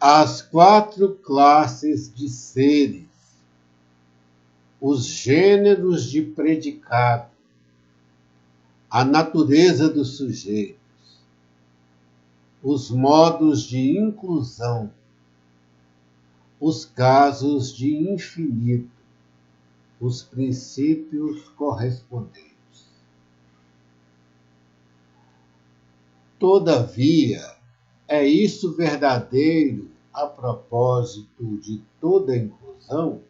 As quatro classes de seres, os gêneros de predicado, a natureza dos sujeitos, os modos de inclusão, os casos de infinito, os princípios correspondentes. Todavia, é isso verdadeiro a propósito de toda inclusão?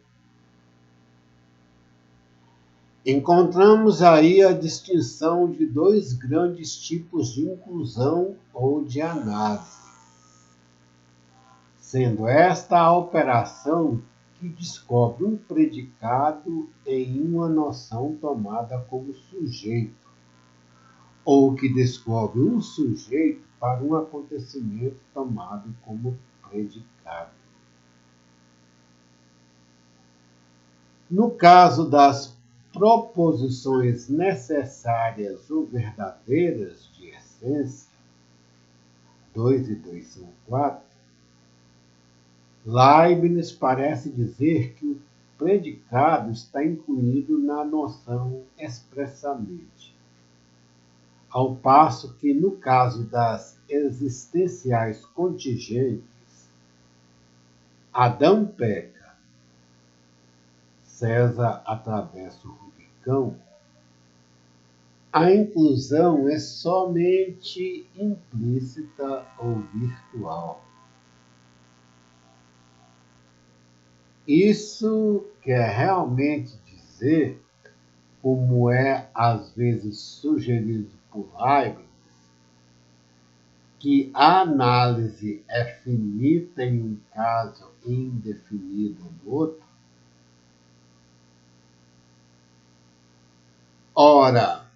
Encontramos aí a distinção de dois grandes tipos de inclusão ou de análise, sendo esta a operação que descobre um predicado em uma noção tomada como sujeito, ou que descobre um sujeito para um acontecimento tomado como predicado. No caso das proposições necessárias ou verdadeiras de essência, 2 e 2 são 4, Leibniz parece dizer que o predicado está incluído na noção expressamente, ao passo que, no caso das existenciais contingentes, Adão peca, César atravessa o Rubicão, a inclusão é somente implícita ou virtual. Isso quer realmente dizer, como é às vezes sugerido por Leibniz, que a análise é finita em um caso e indefinida no outro? Ora,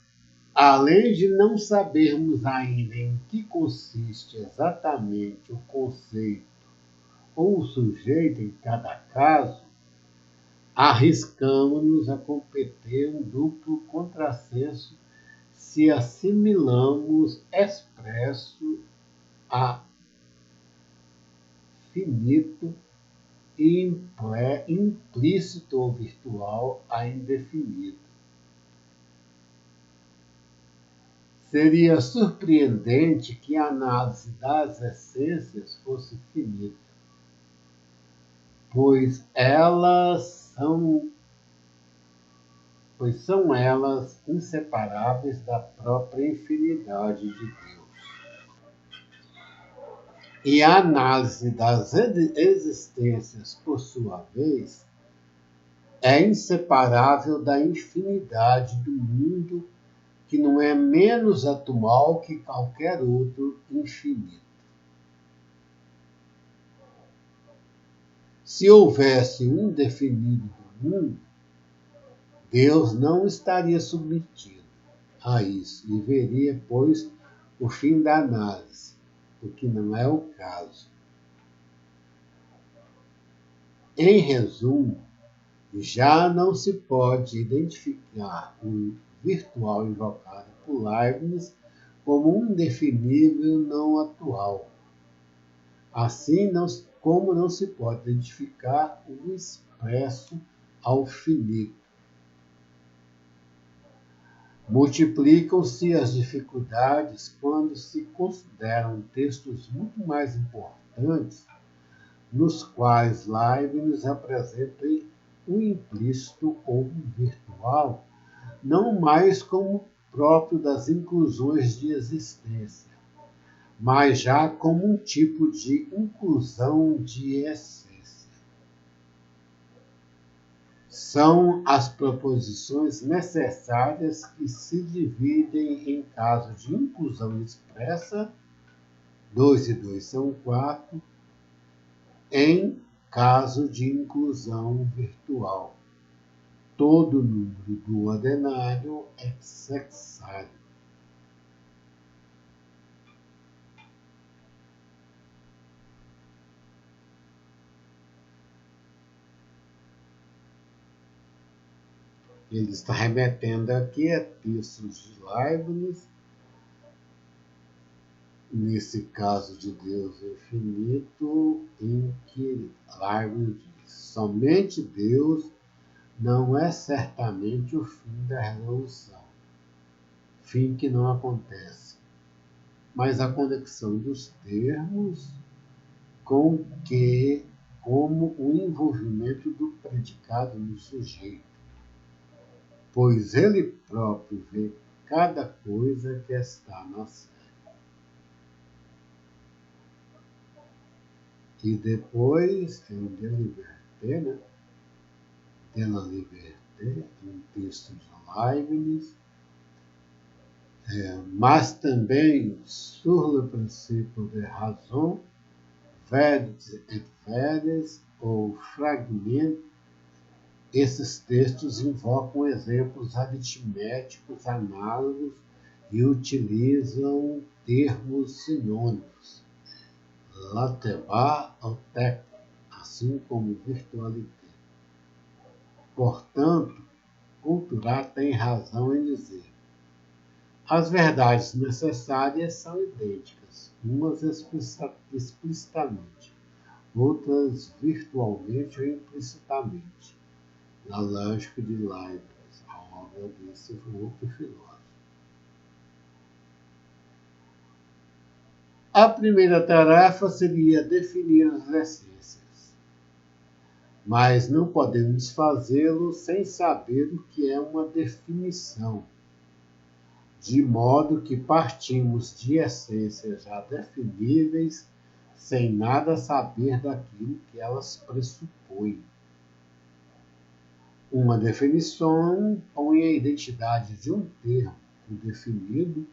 além de não sabermos ainda em que consiste exatamente o conceito ou o sujeito em cada caso, arriscamos-nos a cometer um duplo contrassenso se assimilamos expresso a finito e implícito ou virtual a indefinido. Seria surpreendente que a análise das essências fosse finita, pois são elas inseparáveis da própria infinidade de Deus. E a análise das existências, por sua vez, é inseparável da infinidade do mundo, que não é menos atual que qualquer outro infinito. Se houvesse um indefinido do mundo, Deus não estaria submetido a isso e veria, pois, o fim da análise, o que não é o caso. Em resumo, já não se pode identificar o virtual invocado por Leibniz como um indefinível não atual, assim como não se pode identificar o expresso ao finito. Multiplicam-se as dificuldades quando se consideram textos muito mais importantes, nos quais Leibniz apresenta o implícito ou o virtual, não mais como próprio das inclusões de existência, mas já como um tipo de inclusão de essência. São as proposições necessárias que se dividem em caso de inclusão expressa, 2 e 2 são 4, em caso de inclusão virtual. Todo número do ordenário é sexário. Ele está remetendo aqui a textos de Leibniz, nesse caso de Deus infinito, em que Leibniz diz: somente Deus não é certamente o fim da resolução, fim que não acontece, mas a conexão dos termos com que, como o envolvimento do predicado no sujeito, pois ele próprio vê cada coisa que está na série. E depois, em De Liberté, né? De la Liberté, um texto de Leibniz, mas também sur le principe de raison, Verbes et Verbes, ou fragmento. Esses textos invocam exemplos aritméticos análogos e utilizam termos sinônimos, lateba ou tec, assim como virtualité. Portanto, Courtois tem razão em dizer: as verdades necessárias são idênticas, umas explicitamente, outras virtualmente ou implicitamente, na lógica de Leibniz, a obra desse outro filósofo. A primeira tarefa seria definir as essências, mas não podemos fazê-lo sem saber o que é uma definição, de modo que partimos de essências já definíveis sem nada saber daquilo que elas pressupõem. Uma definição põe a identidade de um termo definido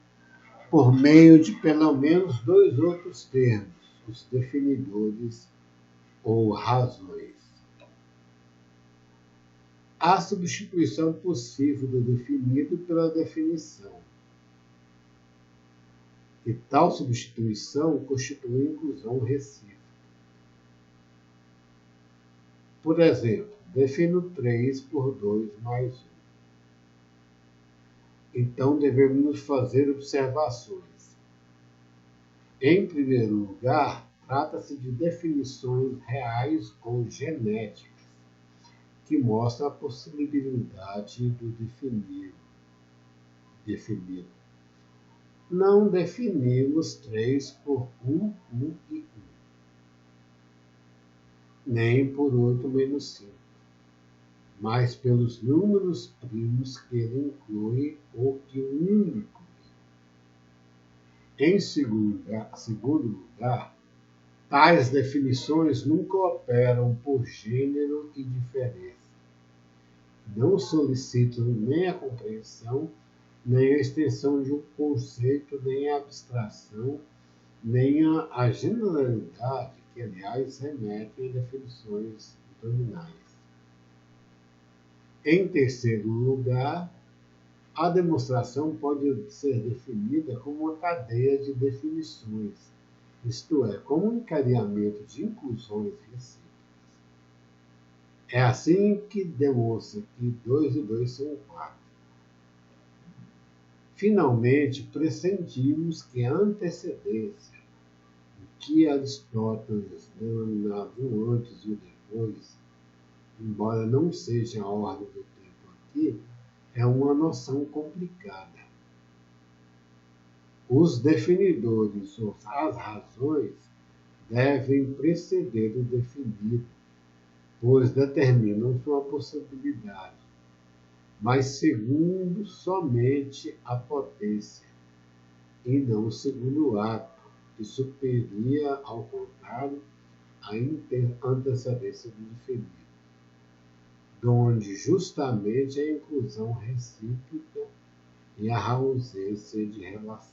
por meio de pelo menos dois outros termos, os definidores ou razões. Há substituição possível do definido pela definição, e tal substituição constitui inclusão recíproca. Por exemplo, defino 3 por 2 mais 1. Então devemos fazer observações. Em primeiro lugar, trata-se de definições reais ou genéticas, que mostram a possibilidade do definido. Não definimos 3 por 1, 1 e 1, nem por 8 menos 5, mas pelos números primos que ele inclui ou que o 1 inclui. Em segundo lugar, tais definições nunca operam por gênero e diferença. Não solicitam nem a compreensão, nem a extensão de um conceito, nem a abstração, nem a generalidade, que, aliás, remetem a definições dominais. Em terceiro lugar, a demonstração pode ser definida como uma cadeia de definições, isto é, como um encadeamento de inclusões recíprocas. É assim que demonstra que 2 e 2 são 4. Finalmente, pressentimos que a antecedência, o que Aristóteles denominava o antes e o depois, embora não seja a ordem do tempo aqui, é uma noção complicada. Os definidores ou as razões devem preceder o definido, pois determinam sua possibilidade, mas segundo somente a potência, e não segundo o ato, que superia, ao contrário, a antecedência do definido, donde justamente a inclusão recíproca e a ausência de relação.